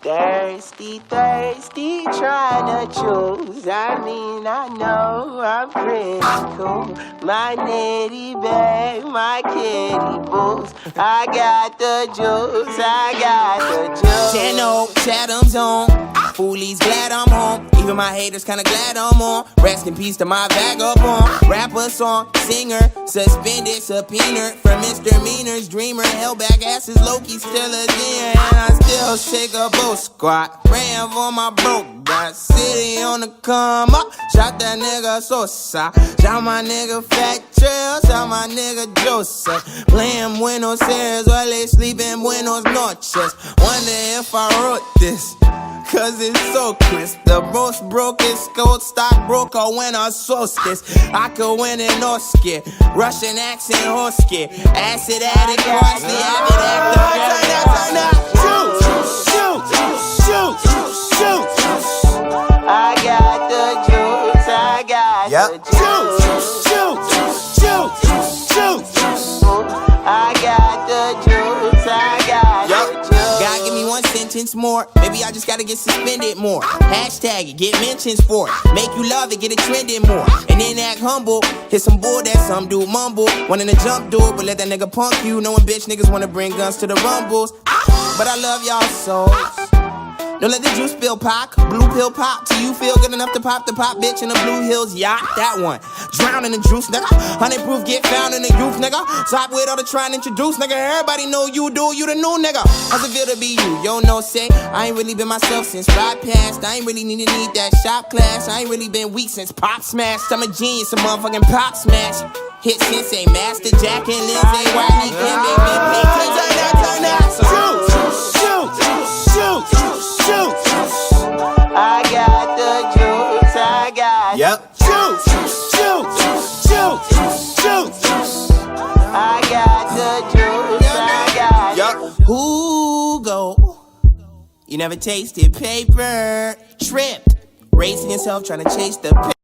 Thirsty, thirsty, trying to choose. I mean, I know I'm pretty cool. My nitty bag, my kitty boots. I got the juice, I got the juice. 10-0, Chatham's on. Foolies glad I'm home. Even my haters kinda glad I'm on. Rest in peace to my vagabond. Rapper, song, singer, suspended, subpoenaed for misdemeanors. Dreamer, held back asses, Loki still a deer. And I still shake a boat squat. Ran for my broke. Got city on the come up. Shot that nigga Sosa. Shot my nigga Fat Trail. Shot my nigga Joseph. Playing Buenos Aires while they sleep in Buenos Noches. Wonder if I wrote this, cause it's so crisp. The most brokest gold stockbroker when I source this. I could win an Oscar. Russian accent Hosky. Acid addict, Crossley, avid actor. Shoot. I got the juice, I got the juice. I got the juice, I got the juice. God, give me one sentence more. Maybe I just gotta get suspended more. Hashtag it, get mentions for it. Make you love it, get it trending more. And then act humble. Hit some bull that some dude mumble. Wanting to jump do it, but let that nigga punk you. Knowing bitch niggas wanna bring guns to the rumbles. But I love y'all souls. Don't let the juice spill pop, blue pill pop till you feel good enough to pop the pop bitch in the Blue Hills yacht. That one. Drown in the juice, nigga. 100 proof get found in the youth, nigga. Stop with all the trying to introduce, nigga. Everybody know you do, you the new nigga. How's it feel to be you? Yo, no say. I ain't really been myself since ride past. I ain't really need that shop class. I ain't really been weak since pop smash. I'm a genius, a motherfucking pop smash. Hit Sensei, Master Jack and Lindsay, Wiley, Kim, they been paid. Turn that. I got the juice, I got Yep. I got the juice, I got Who go? You never tasted paper. Tripped. Raising yourself, trying to chase the